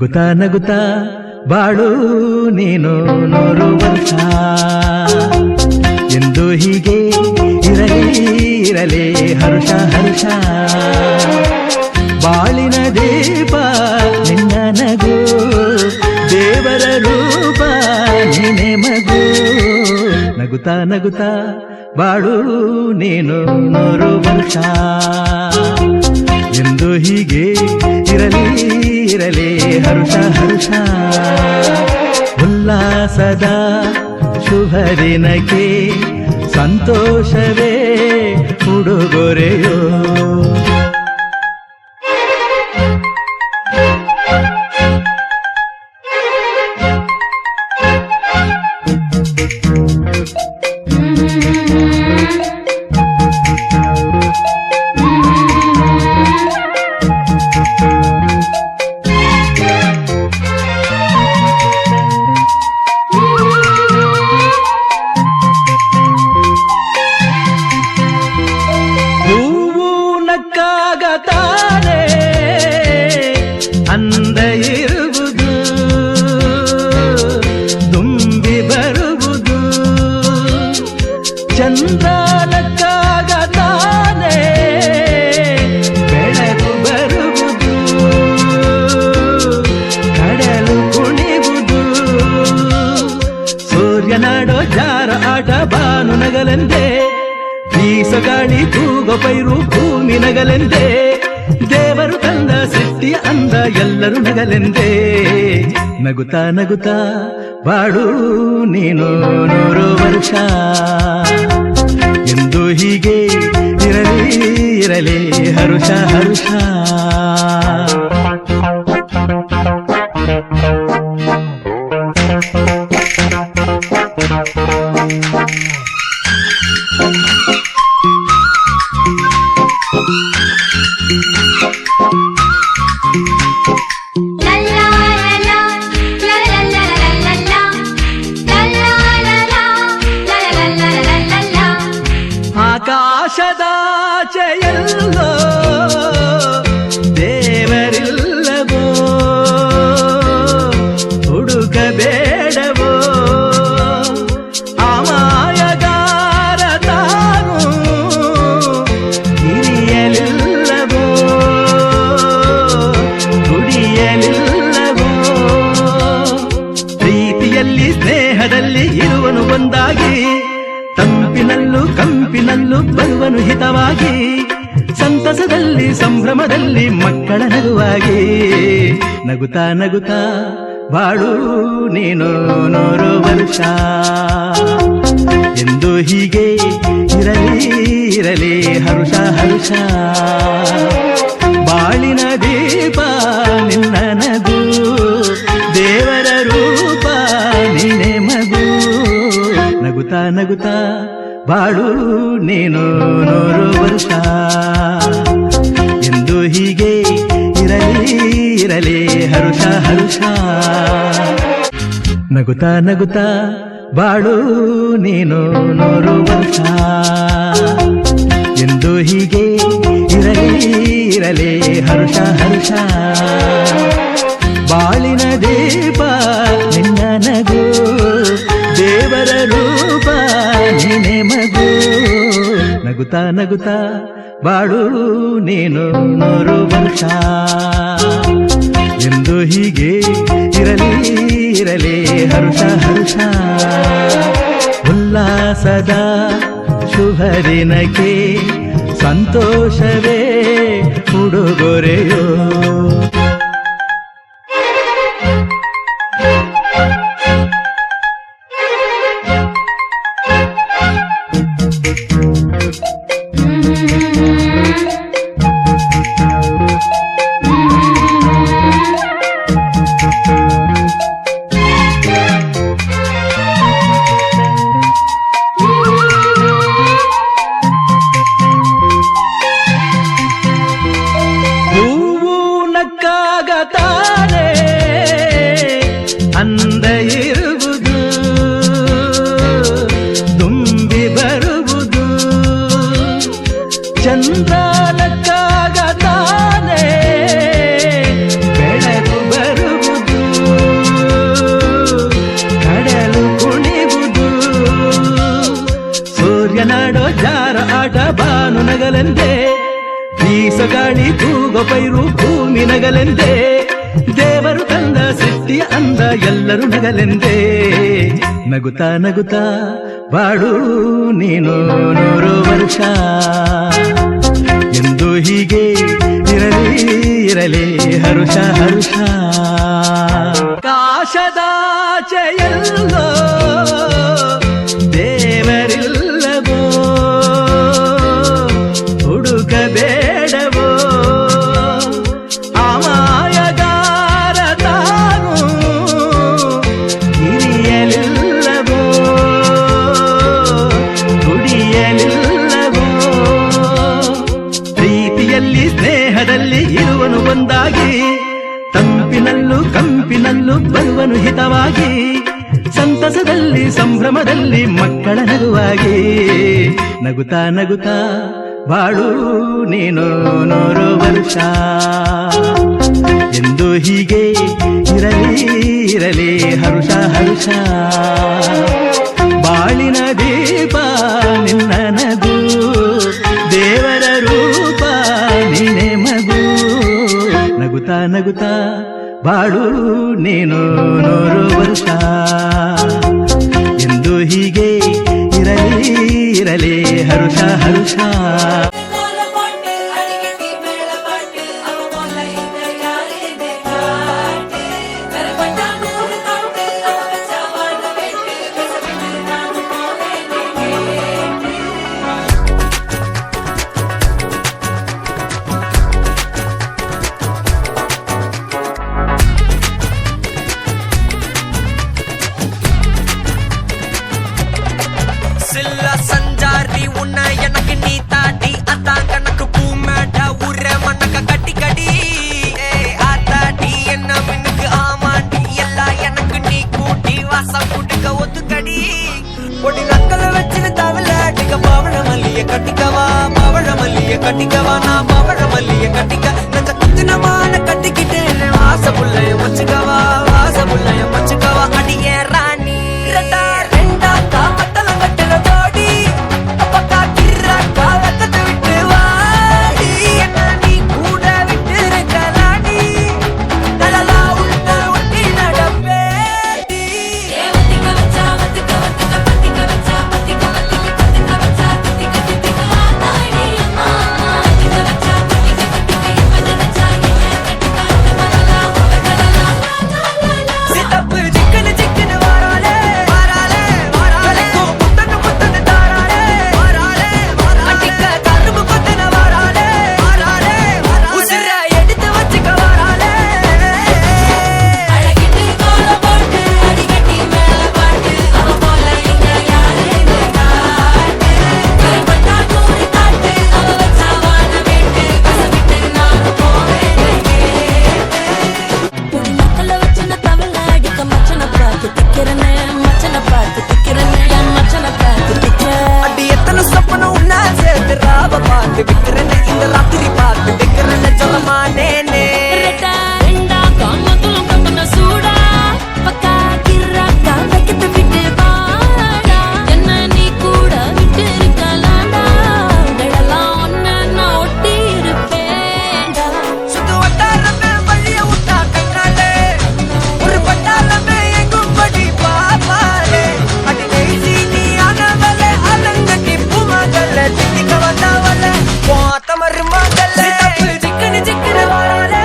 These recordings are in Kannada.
ನಗುತ್ತಾ ನಗುತ್ತಾ ಬಾಳು ನೀನು 100 ವರ್ಷ ಎಂದು ಹೀಗೆ ಇರಲಿ ಇರಲಿ ಹರ್ಷ ಹರ್ಷ ಬಾಳಿನ ದೀಪ ನಿನ್ನ ನಗು ದೇವರ ರೂಪ ನೀನೆ ಮಗು ನಗುತ್ತಾ ನಗುತ್ತಾ ಬಾಳು ನೀನು 100 ವರ್ಷ ಎಂದು ಹೀಗೆ ಇರಲಿ ಇರಲಿ ಹರ್ಷ ಹರ್ಷ ಉಲ್ಲಾಸದ ಶುಭ ದಿನಕ್ಕೆ ಸಂತೋಷವೇ ಉಡುಗೊರೆಯೋ ತಾನೆ ಅಂದ ಇರುವುದು ತುಂಬಿ ಬರುವುದು ಚಂದ್ರನಕ್ಕಾಗ ತಾನೆ ಬೆಳಕು ಬರುವುದು ಕಡಲು ಕುಣಿವುದು ಸೂರ್ಯನಾಡೋ ಜಾರ ಆಟ ಬಾನು ನಗಲೆಂದೇ ಬೀಸಗಾಳಿ ತೂಗೋ ಪೈರು ಭೂಮಿ ನಗಲೆಂದೇ ದೇವರು ತಂದ ಸೃಷ್ಟಿಯ ಅಂದ ಎಲ್ಲರೂ ನಗಲೆಂದೇ ನಗುತ್ತಾ ನಗುತ್ತಾ ಬಾಳು ನೀನು 100 ವರ್ಷ ಎಂದು ಹೀಗೆ ಇರಲಿ ಇರಲಿ ಹರುಷ ಹರುಷ ಆಕಾಶದಾಚೆಯಲ್ಲೋ ದೇವರಿಲ್ಲವೋ ಹುಡುಕಬೇಡವೋ ಅಮಾಯಗಾರ ತಾನು ಹಿರಿಯಲಿಲ್ಲವೋ ದುಡಿಯಲಿಲ್ಲವೋ ಪ್ರೀತಿಯಲ್ಲಿ ಸ್ನೇಹದಲ್ಲಿ ಇರುವನು ಒಂದಾಗಿ ತಂಪಿನಲ್ಲೂ ಕಂಪಿನಲ್ಲೂ ಬರುವನು ಹಿತವಾಗಿ ಸಂತಸದಲ್ಲಿ ಸಂಭ್ರಮದಲ್ಲಿ ಮಕ್ಕಳ ನಗುವಾಗಿ ನಗುತ್ತಾ ನಗುತ್ತಾ ಬಾಳು ನೀನು 100 ವರ್ಷ ಎಂದು ಹೀಗೆ ಇರಲಿ ಇರಲಿ ಹರುಷ ಹರುಷ ಬಾಳಿನ ದೀಪ ನಿನ್ನ ನಗು ದೇವರ ರೂಪ ನೀನೆ ಮಗು ನಗುತ್ತಾ ನಗುತ್ತಾ ಬಾಳು ನೀನು 100 ವರ್ಷ ಎಂದು ಹೀಗೆ ಇರಲಿ ಇರಲಿ ಹರುಷ ಹರುಷ ನಗುತ್ತಾ ನಗುತ್ತಾ ಬಾಳು ನೀನು 100 ವರ್ಷ ಎಂದು ಹೀಗೆ ಇರಲಿ ಇರಲಿ ಹರುಷ ಹರುಷ ಬಾಳಿನ ದೀಪ ನಿನ್ನ ನಗು ದೇವರ ರೂಪ ನೀನೆ ಮಗು ನಗುತ್ತಾ ನಗುತ್ತಾ ಬಾಳು ನೀನು 100 ವರ್ಷ ಎಂದು ಹೀಗೆ ಇರಲಿ ಇರಲಿ ಹರುಷ ಹರುಷ ಉಲ್ಲಾಸದ ಶುಭ ದಿನಕ್ಕೆ ಸಂತೋಷವೇ ಉಡುಗೊರೆಯೋ ಹೂವು ನಗಾಟ ಬಾನು ನಗಲೆಂದೇ ಬೀಸಗಾಳಿ ತೂಗ ಪೈರು ಭೂಮಿ ನಗಲೆಂದೇ ದೇವರು ತಂದ ಸೃಷ್ಟಿಯ ಅಂದ ಎಲ್ಲರೂ ನಗಲೆಂದೇ ನಗುತ್ತಾ ನಗುತ್ತಾ ಬಾಳು ನೀನು 100 ವರ್ಷ ಎಂದು ಹೀಗೆ ಇರಲಿ ಇರಲಿ ಹರುಷ ಹರುಷ ಕಾಶದಾಚೆಯಲ್ಲೋ ದೇವರಿಲ್ಲವೋ ಹುಡುಕಬೇಡವೋ ಅಮಾಯಗಾರ ತಾನು ಹಿರಿಯಲಿಲ್ಲವೋ ಕುಡಿಯಲಿಲ್ಲವೋ ಪ್ರೀತಿಯಲ್ಲಿ ಸ್ನೇಹದಲ್ಲಿ ಇರುವನು ಒಂದಾಗಿ ತಂಪಿನಲ್ಲೂ ಕಂಪಿನಲ್ಲೂ ಬರುವನು ಹಿತವಾಗಿ ಸಂತಸದಲ್ಲಿ ಸಂಭ್ರಮದಲ್ಲಿ ಮಕ್ಕಳ ನಗುವಾಗಿ ನಗುತ್ತಾ ನಗುತ್ತಾ ಬಾಳು ನೀನು 100 ವರ್ಷ ಎಂದು ಹೀಗೆ ಇರಲಿ ಇರಲಿ ಹರುಷ ಹರುಷ ಬಾಳಿನ ದೀಪ ನಿನ್ನ ನಗು ದೇವರ ರೂಪ ನೀನೆ ಮಗು ನಗುತ್ತಾ ನಗುತ್ತಾ ಬಾಳು ನೀನು 100 ವರ್ಷ ಎಂದು ಹೀಗೆ ಇರಲಿ ಇರಲಿ ಹರುಷ ಹರುಷ சஞ்சாரி உன்னை எனக்கு நீ தாட்டி அதான் கணக்கு பூமேட உர மண்ணக்க கட்டி கடி ஆத்தாடி என்ன மின்னுக்கு ஆமாண்டி எல்லாம் எனக்கு நீ கூட்டி வாசம் குடிக்க ஒத்துக்கடி பொடி நக்கல வச்சுன்னு தவள அடிக்க பவழ மல்லிய கட்டிக்கவா பவழ மல்லிய கட்டிக்கவா நான் பவழ மல்லிய கட்டிக்க நஞ்ச குத்தினமான கட்டிக்கிட்டு வாச புள்ளைய வச்சுக்கவா வாச புள்ளைய வச்சுக்கவா அடியே ராணி ரெண்டா காமத்தல கட்டுற ஜோடி அப்பக்கா கிர்ரா காலத்தை விட்டு வாடி என்ன நீ கூட விட்டு இருக்கலாடி நலலா உள்ள ஒட்டி நடப்பேடி வத்திக்க வச்சா வத்திக்க வத்திக்க பத்திக்க வச்சா பத்திக்க வத்திக்க பத்திக்க வச்சா தித்திக்க தித்திக்க ஆத்தாடி அம்மா வத்திக்க வச்சா தித்திக்க தித்திக்க இப்ப நினைச்சா என்ன கட்டிக்காட்டு வரலா வரலா சித்தப்பு சிக்கனு சிக்கனு வாராலே வாராலே வாராலே புத்தனு புத்தனு தாராலே வாராலே வாராலே அடிக்க கரும்பு கொத்தன வாராலே வாராலே வாராலே உசிர எடுத்து வச்சுக்க வாராலே அழகிட்டு கோல போட்டு அடிக்கட்டி மேல பாட்டு அவ போல இங்க யாரு இந்த காட்டு கருப்பட்டா கூறி காட்டு அவ வச்சா வான வேட்டு கசவிட்டு நானும் போவேன் பொடி மக்கள வச்சுன தவள அடிக்க மச்சன பார்த்து திக்கிறனே மச்சன பார்த்து திக்கிறனே என் மச்சன பார்த்து திக்க அடி எத்தனை சொப்பனம் உன்னா சேர்த்து ராவ பார்த்து விக்கிறேன்னு இந்த ராத்திரி பார்த்து விக்கிறேன்னு சொல்ல மாட்டேனே ரெட்டா ரெண்டா காமத்துலம் கட்டன சூடா பக்கா கிர்ராக்கா வைக்கத்து விட்டு வாடா என்ன நீ கூட விட்டு இருக்கலாண்டா நிழலாம் ஒன்ன நான் ஒட்டி இருப்பேன்டா சுத்து வட்டாரமே வழிய விட்டா கண்ணாலே ஒரு பட்டாளமே எங்கும் படி பாப்பாலே அடி நெய்சி நீ ஆனவளே அலங்கட்டி பூமகளே திட்டிக்க வந்தவளே போத்த மருமகளே சிக்கனு சிக்கனு வாராலே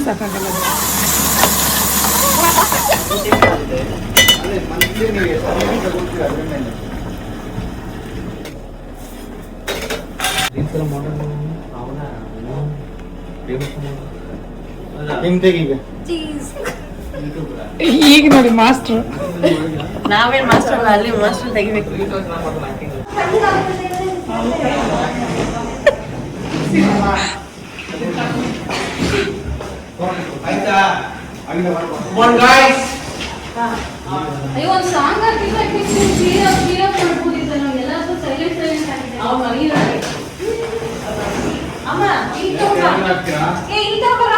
ಸಾಕಾಗಲ್ಲ ಅದು. ಈಗ ನೋಡಿ ಮಾಸ್ಟ್ರು ನಾವೇನ್ ಮಾಸ್ಟರ್ ಅಲ್ಲ, ಅಲ್ಲಿ ಮಾಸ್ಟರ್ ತೆಗಿಬೇಕು. ಅಯ್ಯೋ ಒಂದು ಸಾಂಗ್ ಹಾಕಿದ್ರೆ ಅಟ್ಲೀಸ್ಟ್ ಕ್ಲಿಯರ್ ಮಾಡ್ಬೋದಿತ್ತು. ನಾವು ಎಲ್ಲರೂ ಸೈಲೆಂಟ್ ಆಗಿದೆ. ಅಮ್ಮ ಈಗ ತಗೊಂಡ್ಬಾ. ಏ ಈಗ ತಗೊಂಡ್ಬಾ.